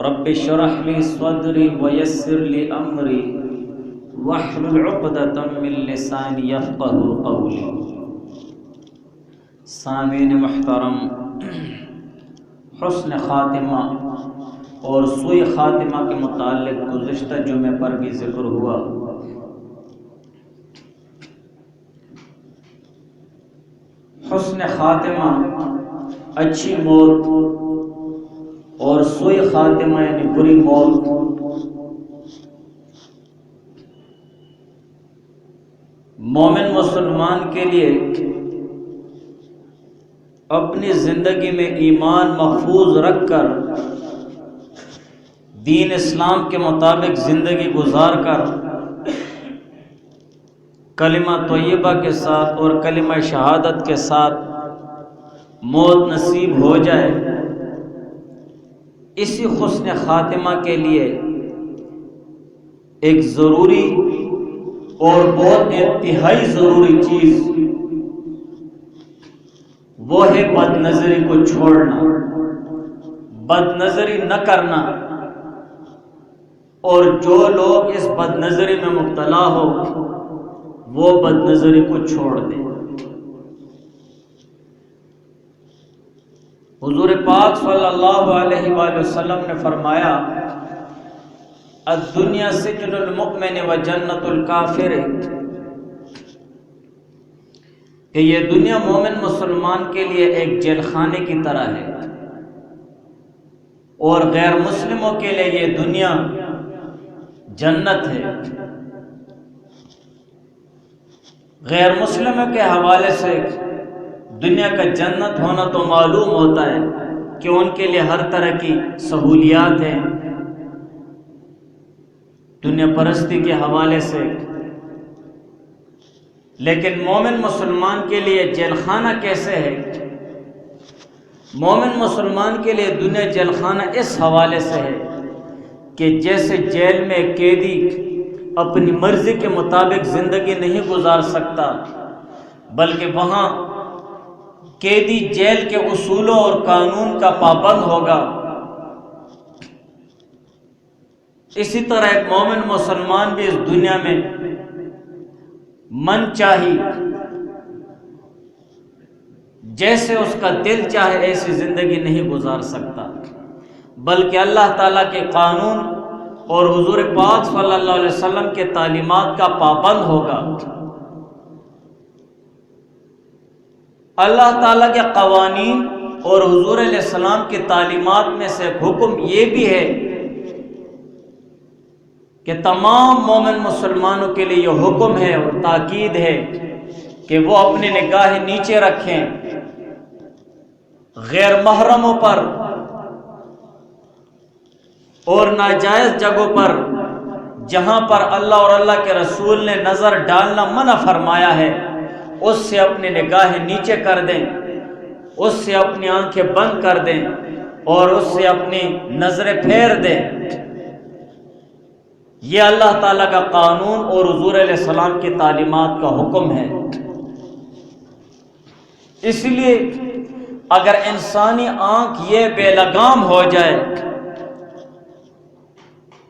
رب اشرح لي صدري ويسر لي امري واحلل عقدة من لساني يفقهوا قولي۔ سامعین محترم، حسن خاتمہ اور سوء خاتمہ کے متعلق گزشتہ جمعے پر بھی ذکر ہوا۔ حسن خاتمہ اچھی موت اور سوء خاتمہ یعنی بری موت مومن مسلمان کے لیے اپنی زندگی میں ایمان محفوظ رکھ کر دین اسلام کے مطابق زندگی گزار کر کلمہ طیبہ کے ساتھ اور کلمہ شہادت کے ساتھ موت نصیب ہو جائے، اسی حسن خاتمہ کے لیے ایک ضروری اور بہت انتہائی ضروری چیز وہ ہے بد نظری کو چھوڑنا، بد نظری نہ کرنا، اور جو لوگ اس بد نظری میں مبتلا ہو وہ بد نظری کو چھوڑ دیں۔ حضور پاک صلی اللہ علیہ وآلہ وسلم نے فرمایا، الدنیا سجن المؤمن و جنت الکافر، کہ یہ دنیا مومن مسلمان کے لیے ایک جیل خانے کی طرح ہے، اور غیر مسلموں کے لیے یہ دنیا جنت ہے۔ غیر مسلموں کے حوالے سے دنیا کا جنت ہونا تو معلوم ہوتا ہے کہ ان کے لیے ہر طرح کی سہولیات ہیں دنیا پرستی کے حوالے سے، لیکن مومن مسلمان کے لیے جیل خانہ کیسے ہے؟ مومن مسلمان کے لیے دنیا جیل خانہ اس حوالے سے ہے کہ جیسے جیل میں قیدی اپنی مرضی کے مطابق زندگی نہیں گزار سکتا، بلکہ وہاں قیدی جیل کے اصولوں اور قانون کا پابند ہوگا، اسی طرح ایک مومن مسلمان بھی اس دنیا میں من چاہی جیسے اس کا دل چاہے ایسی زندگی نہیں گزار سکتا، بلکہ اللہ تعالیٰ کے قانون اور حضور پاک صلی اللہ علیہ وسلم کے تعلیمات کا پابند ہوگا۔ اللہ تعالیٰ کے قوانین اور حضور علیہ السلام کی تعلیمات میں سے ایک حکم یہ بھی ہے کہ تمام مومن مسلمانوں کے لیے یہ حکم ہے اور تاکید ہے کہ وہ اپنی نگاہیں نیچے رکھیں، غیر محرموں پر اور ناجائز جگہوں پر جہاں پر اللہ اور اللہ کے رسول نے نظر ڈالنا منع فرمایا ہے اس سے اپنی نگاہیں نیچے کر دیں، اس سے اپنی آنکھیں بند کر دیں اور اس سے اپنی نظریں پھیر دیں۔ یہ اللہ تعالیٰ کا قانون اور حضور علیہ السلام کی تعلیمات کا حکم ہے۔ اس لیے اگر انسانی آنکھ یہ بے لگام ہو جائے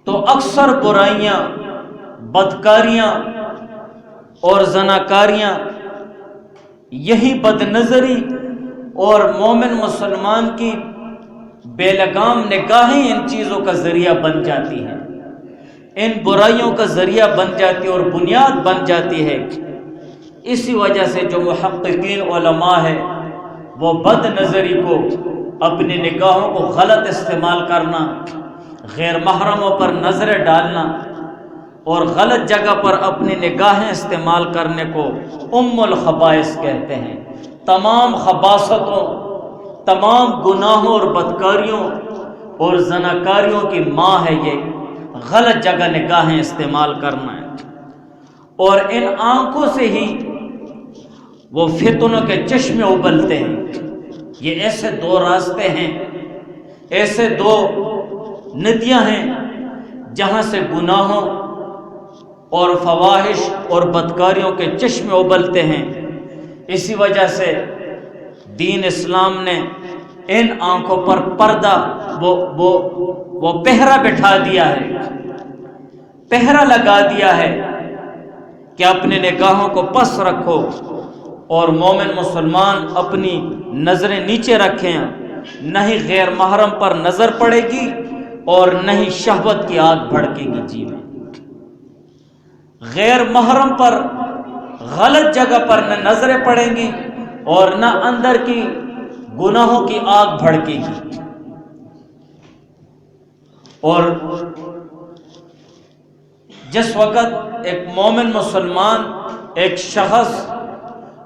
تو اکثر برائیاں، بدکاریاں اور زناکاریاں یہی بد نظری اور مومن مسلمان کی بے لگام نگاہیں ان چیزوں کا ذریعہ بن جاتی ہیں، ان برائیوں کا ذریعہ بن جاتی ہے اور بنیاد بن جاتی ہے۔ اسی وجہ سے جو محققین علماء ہیں وہ بد نظری کو، اپنی نگاہوں کو غلط استعمال کرنا، غیر محرموں پر نظریں ڈالنا اور غلط جگہ پر اپنی نگاہیں استعمال کرنے کو الخبائث کہتے ہیں۔ تمام خباثتوں، تمام گناہوں اور بدکاریوں اور زناکاریوں کی ماں ہے یہ غلط جگہ نگاہیں استعمال کرنا ہے، اور ان آنکھوں سے ہی وہ فتنوں کے چشمے ابلتے ہیں۔ یہ ایسے دو راستے ہیں، ایسے دو ندیاں ہیں جہاں سے گناہوں اور فواحش اور بدکاریوں کے چشمے ابلتے ہیں۔ اسی وجہ سے دین اسلام نے ان آنکھوں پر پردہ وہ پہرا بٹھا دیا ہے، پہرا لگا دیا ہے کہ اپنے نگاہوں کو پس رکھو، اور مومن مسلمان اپنی نظریں نیچے رکھیں، نہ ہی غیر محرم پر نظر پڑے گی اور نہ ہی شہوت کی آگ بھڑکے گی جی میں۔ غیر محرم پر غلط جگہ پر نہ نظریں پڑیں گی اور نہ اندر کی گناہوں کی آگ بھڑکے گی۔ اور جس وقت ایک مومن مسلمان، ایک شخص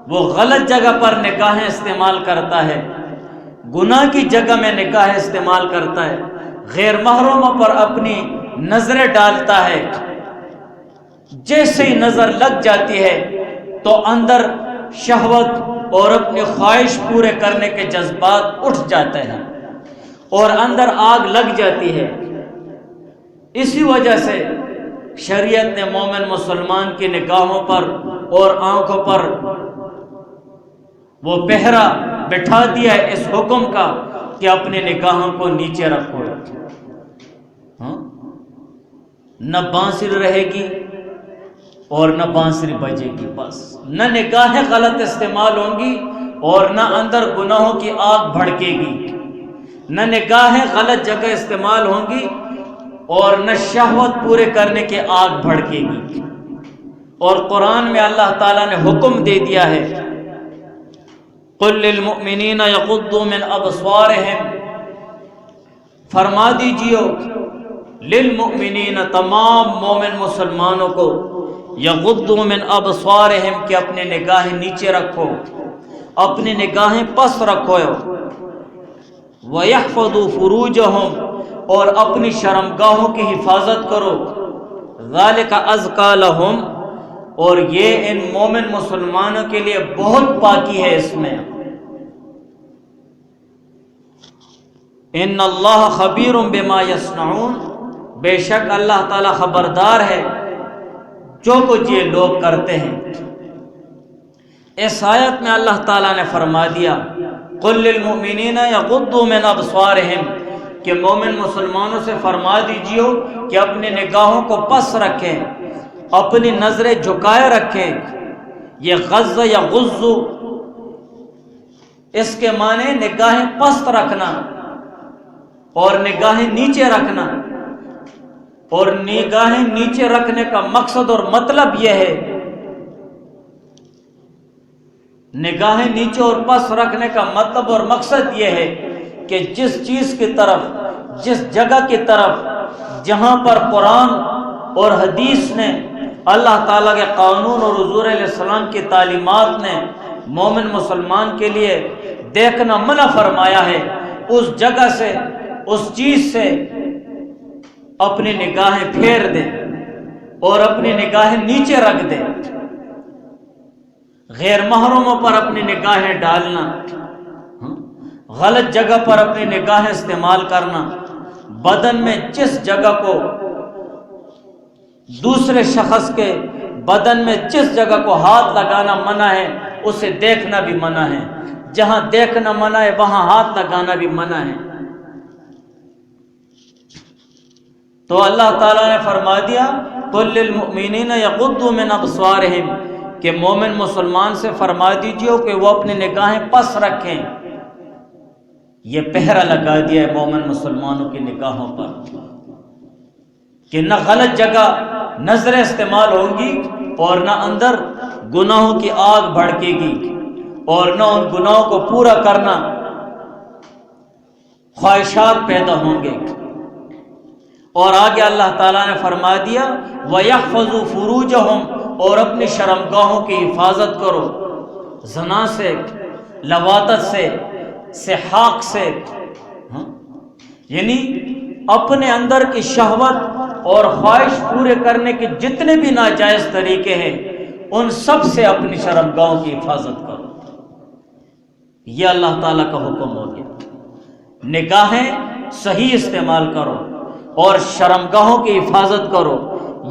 وہ غلط جگہ پر نگاہیں استعمال کرتا ہے، گناہ کی جگہ میں نگاہیں استعمال کرتا ہے، غیر محرموں پر اپنی نظریں ڈالتا ہے، جیسے ہی نظر لگ جاتی ہے تو اندر شہوت اور اپنی خواہش پورے کرنے کے جذبات اٹھ جاتے ہیں اور اندر آگ لگ جاتی ہے۔ اسی وجہ سے شریعت نے مومن مسلمان کی نگاہوں پر اور آنکھوں پر وہ پہرا بٹھا دیا ہے اس حکم کا کہ اپنے نگاہوں کو نیچے رکھو۔ نہ بانسری رہے گی اور نہ بانسری بجے گی، بس نہ نگاہیں غلط استعمال ہوں گی اور نہ اندر گناہوں کی آگ بھڑکے گی، نہ نگاہیں غلط جگہ استعمال ہوں گی اور نہ شہوت پورے کرنے کی آگ بھڑکے گی۔ اور قرآن میں اللہ تعالیٰ نے حکم دے دیا ہے، قل للمؤمنین یغضوا من ابصارہم، فرما دیجیے للمؤمنین تمام مومن مسلمانوں کو، یغضوا من ابصارہم کہ اپنے نگاہیں نیچے رکھو، اپنی نگاہیں پس رکھو، وَيَحْفَظُوا فُرُوجَهُمْ اور اپنی شرمگاہوں کی حفاظت کرو، ذَلِكَ أَزْكَىٰ لَهُمْ اور یہ ان مومن مسلمانوں کے لیے بہت پاکی ہے اس میں۔ إِنَّ اللَّهَ خَبِيرٌ بِمَا يَصْنَعُونَ بے شک اللہ تعالیٰ خبردار ہے جو کچھ یہ لوگ کرتے ہیں۔ اس آیت میں اللہ تعالیٰ نے فرما دیا قُلْ لِلْمُؤْمِنِينَ يَغُضُّوا مِنْ أَبْصَارِهِمْ کہ مومن مسلمانوں سے فرما دیجیے کہ اپنے نگاہوں کو پس رکھیں، اپنی نظریں جھکائے رکھیں۔ یہ غض یا غض اس کے معنی نگاہیں پست رکھنا اور نگاہیں نیچے رکھنا، اور نگاہیں نیچے رکھنے کا مقصد اور مطلب یہ ہے، نگاہیں نیچے اور پس رکھنے کا مطلب اور مقصد یہ ہے کہ جس چیز کی طرف، جس جگہ کی طرف جہاں پر قرآن اور حدیث نے، اللہ تعالیٰ کے قانون اور حضور علیہ السلام کی تعلیمات نے مومن مسلمان کے لیے دیکھنا منع فرمایا ہے، اس جگہ سے، اس چیز سے اپنی نگاہیں پھیر دیں اور اپنی نگاہیں نیچے رکھ دیں۔ غیر محرموں پر اپنی نگاہیں ڈالنا، غلط جگہ پر اپنی نگاہیں استعمال کرنا، بدن میں جس جگہ کو دوسرے شخص کے بدن میں جس جگہ کو ہاتھ لگانا منع ہے اسے دیکھنا بھی منع ہے، جہاں دیکھنا منع ہے وہاں ہاتھ لگانا بھی منع ہے۔ تو اللہ تعالیٰ نے فرما دیا قُلْ لِلْمُؤْمِنِينَ يَغُضُّوا مِنْ أَبْصَارِهِمْ کہ مومن مسلمان سے فرما دیجیے کہ وہ اپنی نگاہیں پس رکھیں۔ یہ پہرا لگا دیا ہے مومن مسلمانوں کی نگاہوں پر کہ نہ غلط جگہ نظریں استعمال ہوں گی اور نہ اندر گناہوں کی آگ بھڑکے گی اور نہ ان گناہوں کو پورا کرنا خواہشات پیدا ہوں گے۔ اور آگے اللہ تعالیٰ نے فرما دیا وَيَحْفَظُوا فُرُوجَهُمْ اور اپنی شرمگاہوں کی حفاظت کرو، زنا سے، لواطت سے، سحاق سے، یعنی اپنے اندر کی شہوت اور خواہش پورے کرنے کے جتنے بھی ناجائز طریقے ہیں ان سب سے اپنی شرمگاہوں کی حفاظت کرو۔ یہ اللہ تعالیٰ کا حکم ہو گیا، نگاہیں صحیح استعمال کرو اور شرمگاہوں کی حفاظت کرو۔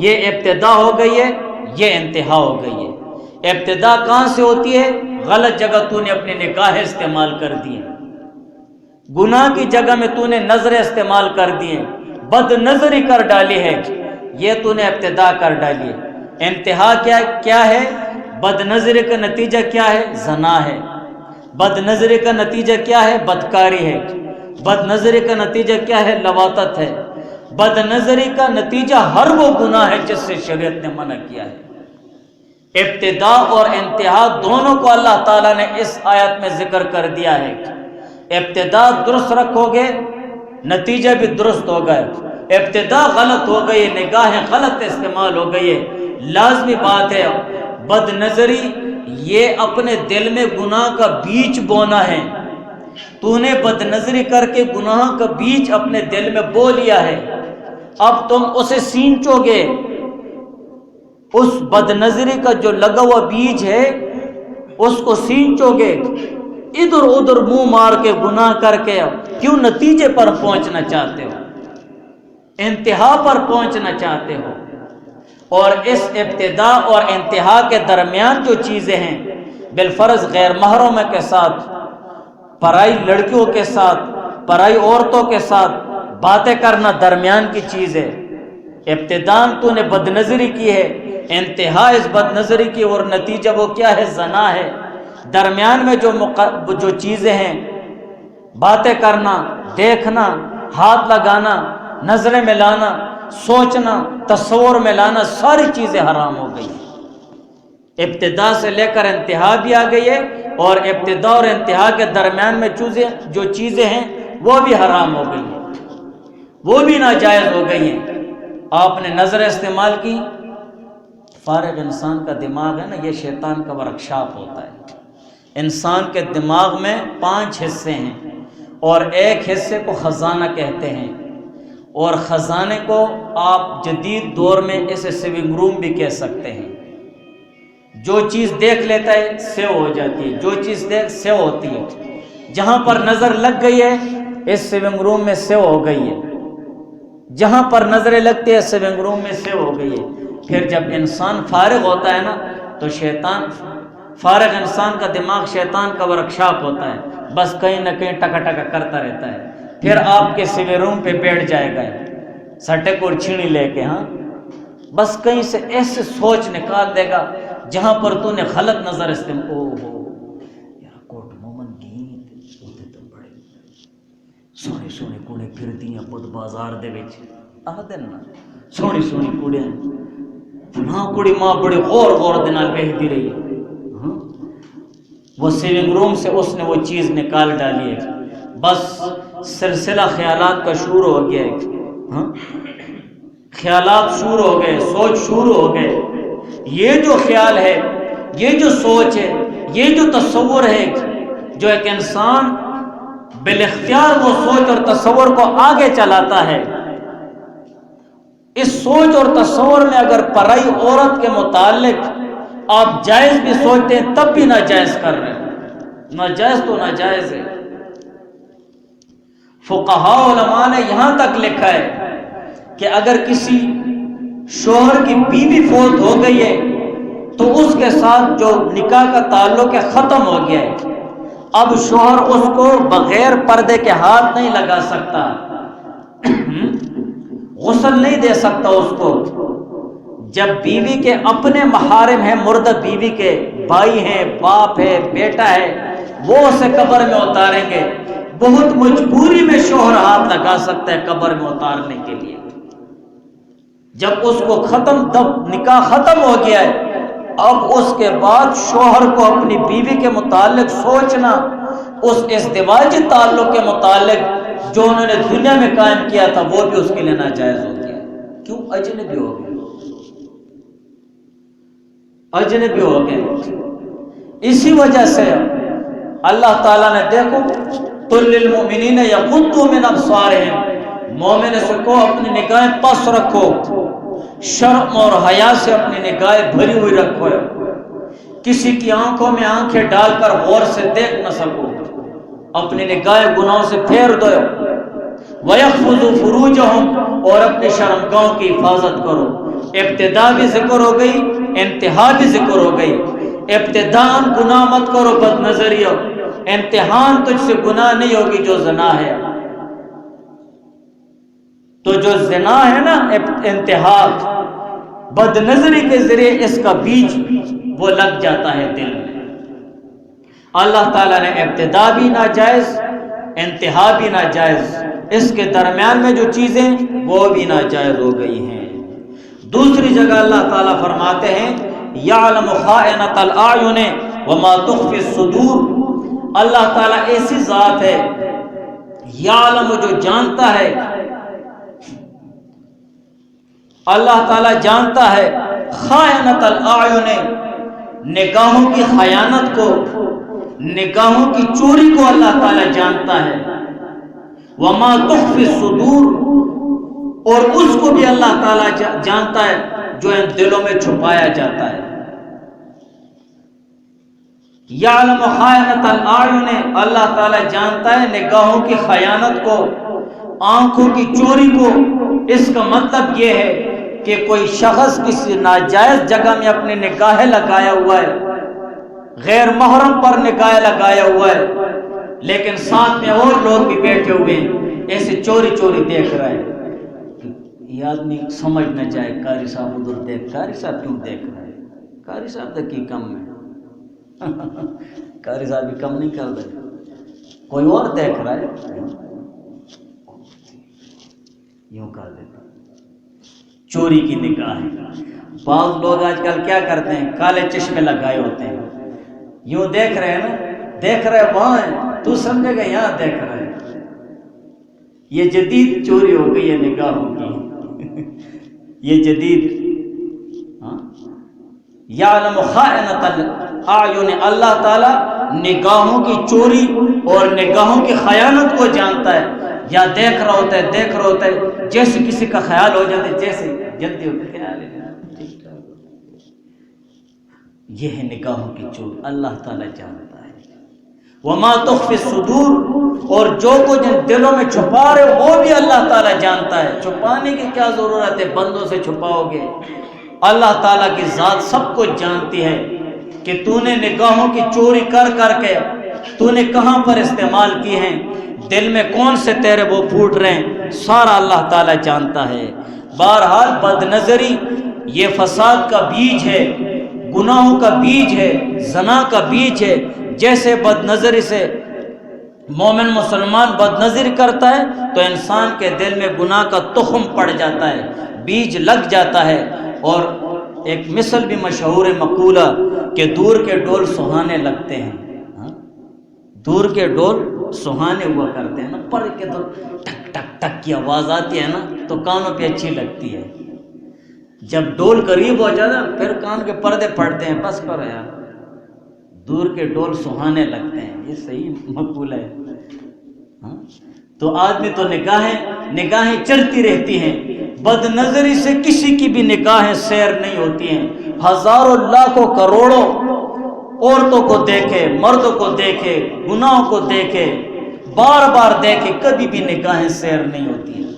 یہ ابتدا ہو گئی ہے، یہ انتہا ہو گئی ہے۔ ابتدا کہاں سے ہوتی ہے؟ غلط جگہ تو نے اپنی نگاہیں استعمال کر دی ہیں، گناہ کی جگہ میں تو نے نظریں استعمال کر دی ہیں، بد نظری کر ڈالی ہے، یہ تو نے ابتدا کر ڈالی ہے۔ انتہا کیا ہے؟ بد نظری کا نتیجہ کیا ہے؟ زنا ہے۔ بد نظری کا نتیجہ کیا ہے؟ بدکاری ہے۔ بد نظری کا نتیجہ کیا ہے؟ لواطت ہے۔ بد نظری کا نتیجہ ہر وہ گناہ ہے جس سے شریعت نے منع کیا ہے۔ ابتدا اور انتہا دونوں کو اللہ تعالیٰ نے اس آیت میں ذکر کر دیا ہے۔ ابتدا درست رکھو گے نتیجہ بھی درست ہوگا۔ ابتدا غلط ہو گئی، نگاہیں غلط استعمال ہو گئی ہے، لازمی بات ہے بد نظری یہ اپنے دل میں گناہ کا بیج بونا ہے۔ تو نے بد نظری کر کے گناہ کا بیج اپنے دل میں بو لیا ہے، اب تم اسے سینچو گے۔ اس بد نظری کا جو لگا ہوا بیج ہے اس کو سینچو گے، ادھر ادھر منہ مار کے گناہ کر کے کیوں نتیجے پر پہنچنا چاہتے ہو، انتہا پر پہنچنا چاہتے ہو۔ اور اس ابتدا اور انتہا کے درمیان جو چیزیں ہیں، بالفرض غیر محرم کے ساتھ، پرائی لڑکیوں کے ساتھ، پرائی عورتوں کے ساتھ باتیں کرنا درمیان کی چیز ہے۔ ابتداء تو نے بد نظری کی ہے، انتہا اس بد نظری کی اور نتیجہ وہ کیا ہے؟ زنا ہے۔ درمیان میں جو چیزیں ہیں، باتیں کرنا، دیکھنا، ہاتھ لگانا، نظریں ملانا، سوچنا، تصور میں لانا، ساری چیزیں حرام ہو گئی ہیں۔ ابتدا سے لے کر انتہا بھی آ گئی ہے، اور ابتدا اور انتہا کے درمیان میں جو چیزیں ہیں وہ بھی حرام ہو گئی ہیں، وہ بھی ناجائز ہو گئی ہیں۔ آپ نے نظر استعمال کی، فارغ انسان کا دماغ ہے نا، یہ شیطان کا ورکشاپ ہوتا ہے۔ انسان کے دماغ میں 5 حصے ہیں، اور ایک حصے کو خزانہ کہتے ہیں، اور خزانے کو آپ جدید دور میں اسے سیونگ روم بھی کہہ سکتے ہیں۔ جو چیز دیکھ لیتا ہے سیو ہو جاتی ہے، جو چیز سیو ہوتی ہے۔ جہاں پر نظر لگ گئی ہے اس سیونگ روم میں سیو ہو گئی ہے، جہاں پر نظریں لگتی ہے سیونگ روم میں سیو ہو گئی ہے۔ پھر جب انسان فارغ ہوتا ہے نا تو فارغ انسان کا دماغ شیطان کا ورکشاپ ہوتا ہے، بس کہیں نہ کہیں ٹکا ٹکا کرتا رہتا ہے۔ پھر آپ کے سیونگ روم پہ بیٹھ جائے گا سٹک اور چھینی لے کے، ہاں بس کہیں سے ایسے سوچ نکال دے گا جہاں پر تو نے غلط نظر یار کوٹ مومن گیت ہوتے تو بڑے سونے سونے کوڑے پھر دیاں بدھ بازار دے وچ آدھے نا سونی سونی کوڑے فلاں کوڑی ماں بڑے غور دے نال ویکھدی رہی، وہ سیونگ روم سے اس نے وہ چیز نکال ڈالی ہے، بس سلسلہ خیالات کا شروع ہو گیا ہے، خیالات شروع ہو گئے، سوچ شروع ہو گئے۔ یہ جو خیال ہے، یہ جو سوچ ہے، یہ جو تصور ہے، جو ایک انسان بالاختیار وہ سوچ اور تصور کو آگے چلاتا ہے، اس سوچ اور تصور میں اگر پرائی عورت کے متعلق آپ جائز بھی سوچتے ہیں تب بھی ناجائز کر رہے ہیں۔ ناجائز تو ناجائز ہے۔ فقہاء علماء نے یہاں تک لکھا ہے کہ اگر کسی شوہر کی بیوی فوت ہو گئی ہے تو اس کے ساتھ جو نکاح کا تعلق ہے ختم ہو گیا ہے، اب شوہر اس کو بغیر پردے کے ہاتھ نہیں لگا سکتا، غسل نہیں دے سکتا اس کو۔ جب بیوی کے اپنے محارم ہیں، مردہ بیوی کے بھائی ہیں، باپ ہے، بیٹا ہے، وہ اسے قبر میں اتاریں گے، بہت مجبوری میں شوہر ہاتھ لگا سکتا ہے قبر میں اتارنے کے لیے۔ جب اس کو نکاح ختم ہو گیا ہے، اب اس کے بعد شوہر کو اپنی بیوی کے متعلق سوچنا، اس ازدواجی تعلق کے متعلق جو انہوں نے دنیا میں قائم کیا تھا وہ بھی اس کے لیے ناجائز ہو گیا۔ کیوں؟ اجنبی ہو گئے، اجنبی ہو گئے۔ اسی وجہ سے اللہ تعالیٰ نے دیکھو قل للمؤمنین یغضوا من ابصارہم، مومن سے کو اپنی نگاہیں پس رکھو، شرم اور حیا سے اپنی نگاہیں بھری ہوئی رکھو، کسی کی آنکھوں میں آنکھیں ڈال کر غور سے دیکھ نہ سکو، اپنی نگاہیں گناہوں سے پھیر دو۔ وَيَحْفَظُوا فُرُوجَهُمْ، اور اپنی شرمگاہوں کی حفاظت کرو۔ ابتدا بھی ذکر ہو گئی، انتہا بھی ذکر ہو گئی۔ ابتداء گناہ مت کرو، بد نظریہ، امتحان تجھ سے گناہ نہیں ہوگی جو زنا ہے۔ تو جو زنا ہے نا انتہا، بد نظری کے ذریعے اس کا بیج وہ لگ جاتا ہے دل میں۔ اللہ تعالیٰ نے ابتدا بھی ناجائز، انتہا بھی ناجائز، اس کے درمیان میں جو چیزیں وہ بھی ناجائز ہو گئی ہیں۔ دوسری جگہ اللہ تعالیٰ فرماتے ہیں یعلم خائنۃ الاعین وما تخفی الصدور، اللہ تعالیٰ ایسی ذات ہے، یعلم جو جانتا ہے، اللہ تعالیٰ جانتا ہے خائنۃ الاعین، نگاہوں کی خیانت کو، نگاہوں کی چوری کو اللہ تعالیٰ جانتا ہے، وما تخفی الصدور، اور اس کو بھی اللہ تعالیٰ جانتا ہے جو ان دلوں میں چھپایا جاتا ہے۔ یعلم خائنۃ الاعین، اللہ تعالیٰ جانتا ہے نگاہوں کی خیانت کو، آنکھوں کی چوری کو۔ اس کا مطلب یہ ہے کہ کوئی شخص کسی ناجائز جگہ میں اپنی نگاہیں لگایا ہوا ہے، غیر محرم پر نگاہیں لگایا ہوا ہے، لیکن ساتھ میں اور لوگ بھی بیٹھے ہوئے ہیں، ایسے چوری چوری دیکھ رہا ہے۔ یہ آدمی سمجھ نہ جائے قاری صاحب ادھر دیکھ، قاری صاحب کیوں دیکھ رہا ہے؟ قاری صاحب تک کی کم ہے، قاری صاحب بھی کم نہیں کر رہے، کوئی اور دیکھ رہا ہے، یوں کر دیتا چوری کی نگاہ ہے۔ بعض لوگ آج کل کیا کرتے ہیں، کالے چشمے لگائے ہوتے ہیں، یوں دیکھ رہے ہیں نا، دیکھ رہے وہاں ہے، تو سمجھے گا یہاں دیکھ رہے ہیں۔ یہ جدید چوری ہو گئی ہے نگاہوں کی، یہ جدید۔ یعلم خائنۃ الاعین، اللہ تعالیٰ نگاہوں کی چوری اور نگاہوں کی خیانت کو جانتا ہے، یا دیکھ رہا ہوتا ہے، دیکھ رہا ہوتا ہے، جیسے کسی کا خیال ہو جاتا ہے، جیسے جلدی ہوتا ہے، خیال ہے یہ ہے نگاہوں کی چوری، اللہ تعالیٰ جانتا ہے۔ وما تخفی الصدور، اور جو کچھ ان دلوں میں چھپا رہے وہ بھی اللہ تعالیٰ جانتا ہے۔ چھپانے کی کیا ضرورت ہے، بندوں سے چھپاؤ گے؟ اللہ تعالیٰ کی ذات سب کچھ جانتی ہے کہ تو نے نگاہوں کی چوری کر کر کے تو نے کہاں پر استعمال کی ہیں، دل میں کون سے تیرے وہ پھوٹ رہے ہیں، سارا اللہ تعالیٰ جانتا ہے۔ بہرحال بد نظری یہ فساد کا بیج ہے، گناہوں کا بیج ہے، زنا کا بیج ہے۔ جیسے بد نظری سے مومن مسلمان بد نظری کرتا ہے تو انسان کے دل میں گناہ کا تخم پڑ جاتا ہے، بیج لگ جاتا ہے۔ اور ایک مثل بھی مشہور مقولہ کہ دور کے ڈول سہانے لگتے ہیں، دور کے ڈول سہانے ہوا کرتے ہیں نا، پر کے تو ٹک ٹک ٹک کی آواز آتی ہے نا تو کانوں پہ اچھی لگتی ہے، جب ڈول قریب ہو جاتا ہے پھر کان کے پردے پڑتے ہیں، بس کرو یار، دور کے ڈول سہانے لگتے ہیں، یہ صحیح مقولہ ہے۔ تو آدمی تو نگاہیں چڑھتی رہتی ہیں، بد نظری سے کسی کی بھی نگاہیں سیر نہیں ہوتی ہیں، ہزاروں لاکھوں کروڑوں عورتوں کو دیکھے، مردوں کو دیکھے، گناہوں کو دیکھے، بار بار دیکھے، کبھی بھی نگاہیں سیر نہیں ہوتی ہیں۔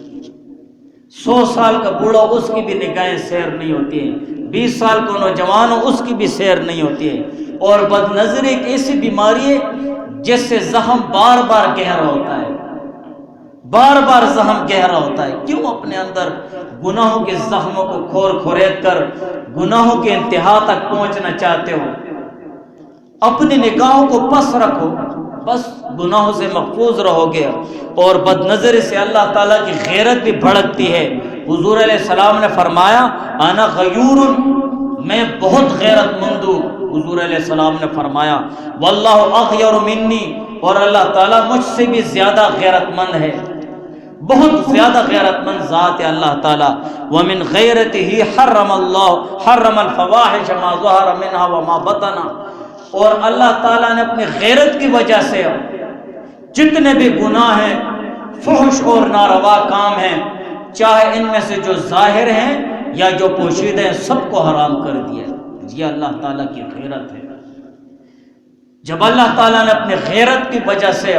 100 سال کا بوڑھا اس کی بھی نگاہیں سیر نہیں ہوتی ہیں، 20 سال کا نوجوان ہو اس کی بھی سیر نہیں ہوتی ہے۔ اور بد نظری ایک ایسی بیماری ہے جس سے زخم بار بار گہرا ہوتا ہے، بار بار زخم گہرا ہوتا ہے۔ کیوں اپنے اندر گناہوں کے زخموں کو کھور کھورید کر گناہوں کے انتہا تک پہنچنا چاہتے ہو؟ اپنی نگاہوں کو پس رکھو، بس گناہوں سے محفوظ رہو گے۔ اور بد نظری سے اللہ تعالیٰ کی غیرت بھی بھڑکتی ہے۔ حضور علیہ السلام نے فرمایا انا غیور، میں بہت غیرت مند ہوں۔ حضور علیہ السلام نے فرمایا واللہ اغیر منی، اور اللہ تعالیٰ مجھ سے بھی زیادہ غیرت مند ہے، بہت زیادہ غیرت مند ذات ہے اللہ تعالیٰ۔ ومن غیرتہ حرم اللہ حرم الفواحش ما ظہر منہا وما بطن، اور اللہ تعالیٰ نے اپنی غیرت کی وجہ سے جتنے بھی گناہ ہیں، فحش اور ناروا کام ہیں، چاہے ان میں سے جو ظاہر ہیں یا جو پوشیدہ ہیں، سب کو حرام کر دیا۔ یہ اللہ تعالیٰ کی غیرت ہے۔ جب اللہ تعالیٰ نے اپنی غیرت کی وجہ سے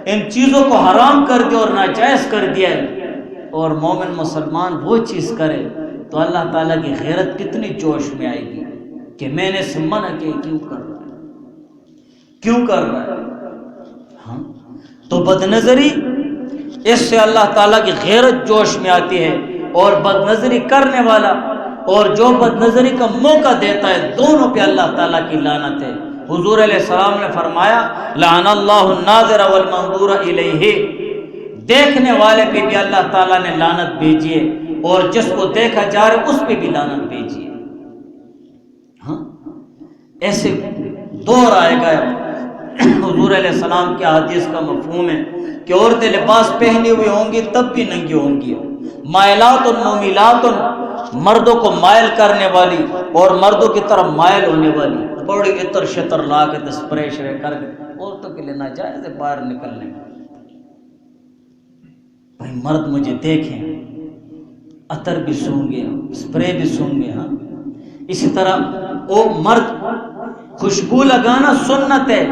ان چیزوں کو حرام کر دیا اور ناجائز کر دیا ہے، اور مومن مسلمان وہ چیز کرے تو اللہ تعالیٰ کی غیرت کتنی جوش میں آئے گی کہ میں نے اسے منع کیا، کیوں کر رہا ہے، کیوں کر رہا ہے؟ تو بد نظری اس سے اللہ تعالیٰ کی غیرت جوش میں آتی ہے، اور بد نظری کرنے والا اور جو بد نظری کا موقع دیتا ہے دونوں پہ اللہ تعالیٰ کی لعنت ہے۔ حضور علیہ السلام نے فرمایا لعن اللہ الناظر والمنظور الیہ، دیکھنے والے پہ بھی اللہ تعالیٰ نے لعنت بھیجی ہے، اور جس کو دیکھا جا رہا ہے اس پہ بھی لعنت بھیجی ہے۔ ہاں ایسے دور آئے گا، حضور علیہ السلام کی حدیث کا مفہوم ہے کہ عورتیں لباس پہنی ہوئی ہوں گی تب بھی ننگی ہوں گی، مائلات ممیلات، مردوں کو مائل کرنے والی اور مردوں کی طرف مائل ہونے والی، بڑی عطر شطر لا کے اسپرے شرے کر کے، عورتوں کے لیے ناجائز ہے باہر نکلنے میں۔ بھائی مرد مجھے دیکھیں، عطر بھی سونگے، اسپرے بھی سونگے، ہاں اسی طرح وہ مرد خوشبو لگانا سنت ہے،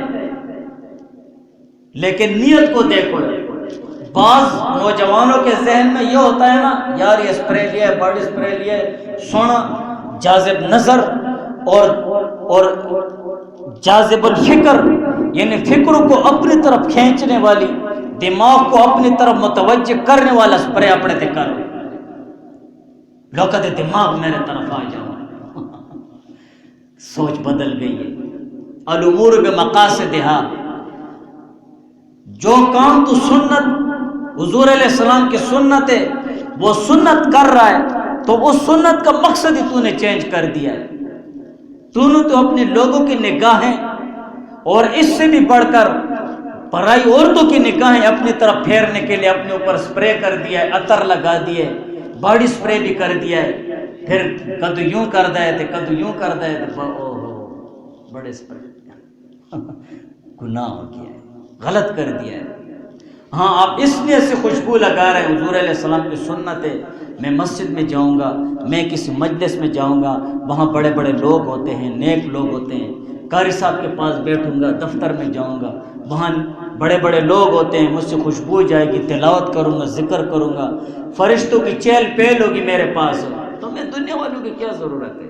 لیکن نیت کو دیکھو۔ بعض نوجوانوں کے ذہن میں یہ ہوتا ہے نا، یار یہ اسپرے لیا ہے، باڈی اسپرے لیا ہے، سونا جاذب نظر اور جاذب الفکر، یعنی فکر کو اپنی طرف کھینچنے والی، دماغ کو اپنی طرف متوجہ کرنے والا اسپرے اپنے تے کرو، لوکت دماغ میرے طرف آ جاؤ۔ سوچ بدل گئی ہے۔ الامور بمقاصدہا، جو کام تو سنت حضور علیہ السلام کی سنت ہے وہ سنت کر رہا ہے تو اس سنت کا مقصد ہی تو نے چینج کر دیا ہے۔ تو نے تو اپنے لوگوں کی نگاہیں اور اس سے بھی بڑھ کر پرائی عورتوں کی نگاہیں اپنی طرف پھیرنے کے لیے اپنے اوپر سپرے کر دیا ہے، عطر لگا دیے، باڈی سپرے بھی کر دیا ہے، پھر کدو یوں کر دے تھے، کدو یوں کر دے تھے، بڑے سپرے گناہ ہو گیا ہے، غلط کر دیا ہے۔ ہاں آپ اس لیے سے خوشبو لگا رہے ہیں، حضور علیہ السلام کی سنت ہے، میں مسجد میں جاؤں گا، میں کسی مجلس میں جاؤں گا، وہاں بڑے بڑے لوگ ہوتے ہیں، نیک لوگ ہوتے ہیں، قاری صاحب کے پاس بیٹھوں گا، دفتر میں جاؤں گا، وہاں بڑے بڑے لوگ ہوتے ہیں، مجھ سے خوشبو جائے گی، تلاوت کروں گا، ذکر کروں گا، فرشتوں کی چہل پہل ہوگی میرے پاس، تو میں دنیا والوں کی کیا ضرورت ہے؟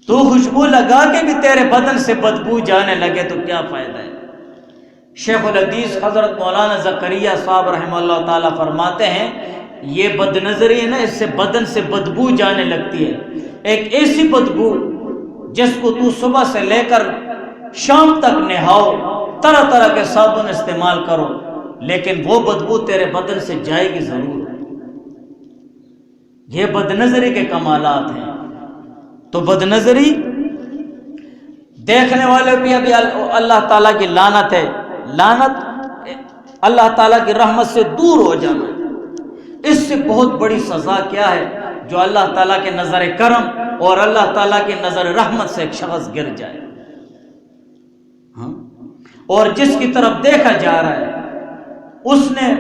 تو خوشبو لگا کے بھی تیرے بدن سے بدبو جانے لگے تو کیا فائدہ ہے؟ شیخ الحدیث حضرت مولانا زکریا صاحب رحمہ اللہ تعالیٰ فرماتے ہیں یہ بد نظری ہے نا، اس سے بدن سے بدبو جانے لگتی ہے، ایک ایسی بدبو جس کو تو صبح سے لے کر شام تک نہاؤ، طرح طرح کے صابن استعمال کرو، لیکن وہ بدبو تیرے بدن سے جائے گی ضرور۔ یہ بد نظری کے کمالات ہیں۔ تو بد نظری دیکھنے والے بھی ابھی اللہ تعالیٰ کی لعنت ہے، لعنت اللہ تعالیٰ کی رحمت سے دور ہو جانا۔ اس سے بہت بڑی سزا کیا ہے؟ جو اللہ تعالیٰ کے نظر کرم اور اللہ تعالیٰ کی نظر رحمت سے ایک شخص گر جائے، ہاں، اور جس کی طرف دیکھا جا رہا ہے اس نے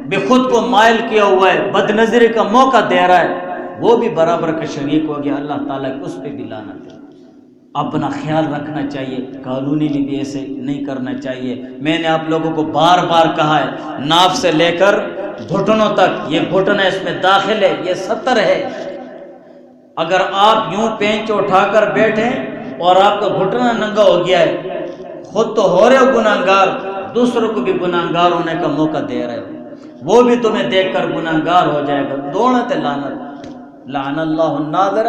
بھی خود کو مائل کیا ہوا ہے، بد نظری کا موقع دے رہا ہے، وہ بھی برابر کا شریک ہو گیا، اللہ تعالیٰ کی اس پہ بھی لعنت ہے۔ اپنا خیال رکھنا چاہیے، قانونی بھی ایسے نہیں کرنا چاہیے۔ میں نے آپ لوگوں کو بار بار کہا ہے، ناف سے لے کر گھٹنوں تک، یہ گھٹنا اس میں داخل ہے، یہ سطر ہے۔ اگر آپ یوں پینچ اٹھا کر بیٹھیں اور آپ کا گھٹنا ننگا ہو گیا ہے، خود تو ہو رہے ہو گناہگار، دوسروں کو بھی گناہگار ہونے کا موقع دے رہے ہو، وہ بھی تمہیں دیکھ کر گناہگار ہو جائے گا۔ دونوں تے لعنت، لعن اللہ الناظر،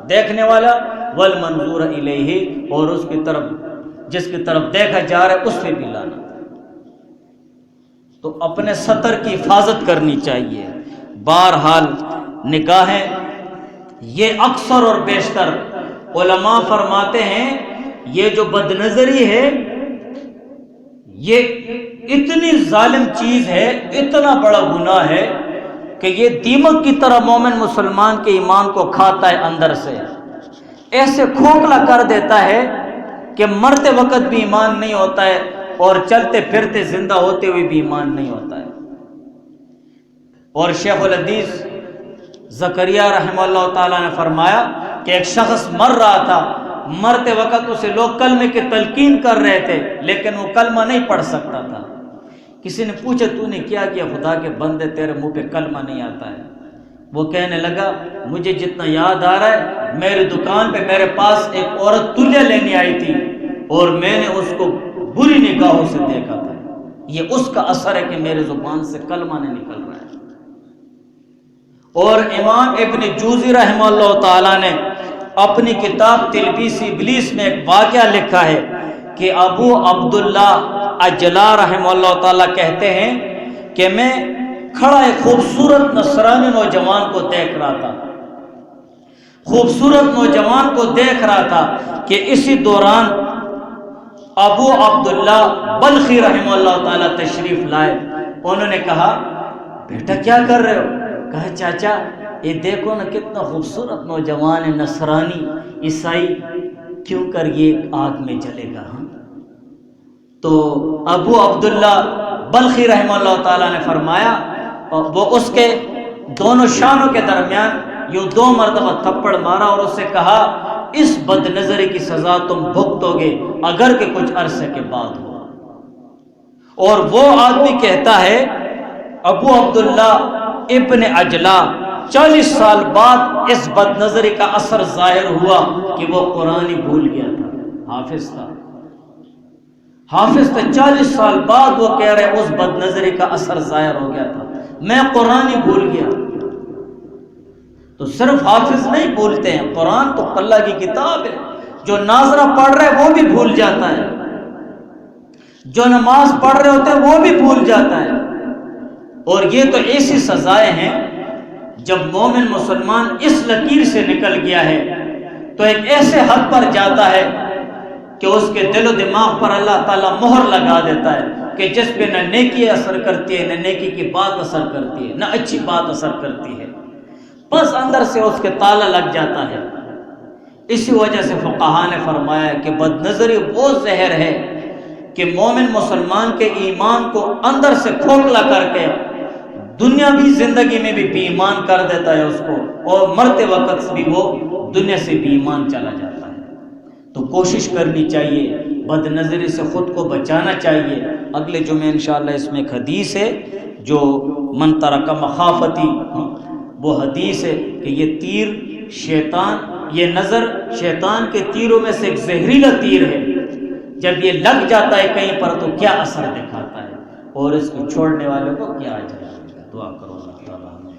دیکھنے والا، والمنظور الیہ، اور اس کی طرف جس کی طرف دیکھا جا رہا ہے اس پہ بھی لعنت۔ تو اپنے سطر کی حفاظت کرنی چاہیے۔ بہرحال نگاہیں یہ اکثر اور بیشتر علماء فرماتے ہیں یہ جو بد نظری ہے یہ اتنی ظالم چیز ہے، اتنا بڑا گناہ ہے کہ یہ دیمک کی طرح مومن مسلمان کے ایمان کو کھاتا ہے، اندر سے ایسے کھوکھلا کر دیتا ہے کہ مرتے وقت بھی ایمان نہیں ہوتا ہے اور چلتے پھرتے زندہ ہوتے ہوئے بھی ایمان نہیں ہوتا ہے۔ اور شیخ الحدیث زکریا رحمہ اللہ تعالیٰ نے فرمایا کہ ایک شخص مر رہا تھا، مرتے وقت اسے لوگ کلمے کی تلقین کر رہے تھے لیکن وہ کلمہ نہیں پڑھ سکتا تھا۔ کسی نے پوچھا تو نے کیا کیا خدا کے بندے، تیرے منہ پہ کلمہ نہیں آتا ہے؟ وہ کہنے لگا مجھے جتنا یاد آ رہا ہے میری دکان پہ میرے پاس ایک عورت تلیہ لینے آئی تھی اور میں نے اس کو بری نگاہوں سے دیکھا تھا، یہ اس کا اثر ہے کہ میرے زبان سے کلمہ نہیں نکل رہا ہے۔ اور امام ابن جوزی رحمہ اللہ تعالیٰ نے اپنی کتاب تلبیس ابلیس میں ایک واقعہ لکھا ہے کہ ابو عبداللہ اجلا رحمہ اللہ تعالیٰ کہتے ہیں کہ میں کھڑا ایک خوبصورت نصرانی نوجوان کو دیکھ رہا تھا، خوبصورت نوجوان کو دیکھ رہا تھا کہ اسی دوران ابو عبداللہ بلخی رحمہ اللہ تعالیٰ تشریف لائے۔ انہوں نے کہا بیٹا کیا کر رہے ہو؟ کہا چاچا یہ دیکھو نا کتنا خوبصورت نوجوان ہے، نصرانی عیسائی، کیوں کر یہ آگ میں جلے گا؟ ہاں تو ابو عبداللہ بلخی رحمہ اللہ تعالیٰ نے فرمایا، اور وہ اس کے دونوں شانوں کے درمیان یوں 2 مرتبہ تھپڑ مارا اور اسے کہا اس بد نظری کی سزا تم بھگتو گے اگر کہ کچھ عرصے کے بعد ہو۔ اور وہ آدمی کہتا ہے ابو عبداللہ ابن اجلا 40 سال بعد اس بد نظری کا اثر ظاہر ہوا کہ وہ قرآن ہی بھول گیا تھا، حافظ تھا، حافظ تھا، 40 سال بعد وہ کہہ رہے اس بد نظری کا اثر ظاہر ہو گیا تھا، میں قرآن ہی بھول گیا۔ تو صرف حافظ نہیں بھولتے ہیں، قرآن تو اللہ کی کتاب ہے، جو ناظرہ پڑھ رہے وہ بھی بھول جاتا ہے، جو نماز پڑھ رہے ہوتے ہیں وہ بھی بھول جاتا ہے۔ اور یہ تو ایسی سزائیں ہیں جب مومن مسلمان اس لکیر سے نکل گیا ہے تو ایک ایسے حد پر جاتا ہے کہ اس کے دل و دماغ پر اللہ تعالیٰ مہر لگا دیتا ہے کہ جس پہ نہ نیکی اثر کرتی ہے، نہ نیکی کی بات اثر کرتی ہے، نہ اچھی بات اثر کرتی ہے، بس اندر سے اس کے تالا لگ جاتا ہے۔ اسی وجہ سے فقہاء نے فرمایا کہ بد نظری وہ زہر ہے کہ مومن مسلمان کے ایمان کو اندر سے کھوکھلا کر کے دنیاوی زندگی میں بھی بے ایمان کر دیتا ہے اس کو، اور مرتے وقت بھی وہ دنیا سے بے ایمان چلا جاتا ہے۔ تو کوشش کرنی چاہیے، بد نظری سے خود کو بچانا چاہیے۔ اگلے جمعے انشاءاللہ اس میں ایک حدیث ہے جو من ترک مخافتی، وہ حدیث ہے کہ یہ تیر شیطان، یہ نظر شیطان کے تیروں میں سے ایک زہریلا تیر ہے، جب یہ لگ جاتا ہے کہیں پر تو کیا اثر دکھاتا ہے، اور اس کو چھوڑنے والے کو کیا اجر ہے۔ دعا کرو اللہ تعالیٰ ہمیں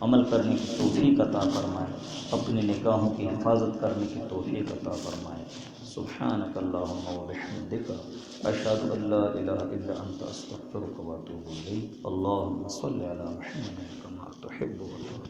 عمل کرنے کی توفیق عطا فرمائے، اپنی نگاہوں کی حفاظت کرنے کی توفیق عطا فرمائے۔ سبحانک اللہم و بحمدک، اشہد ان لا الہ الا انت، استغفرک و اتوب الیک۔ اللہم صل علی محمد کما تحب و ترضی۔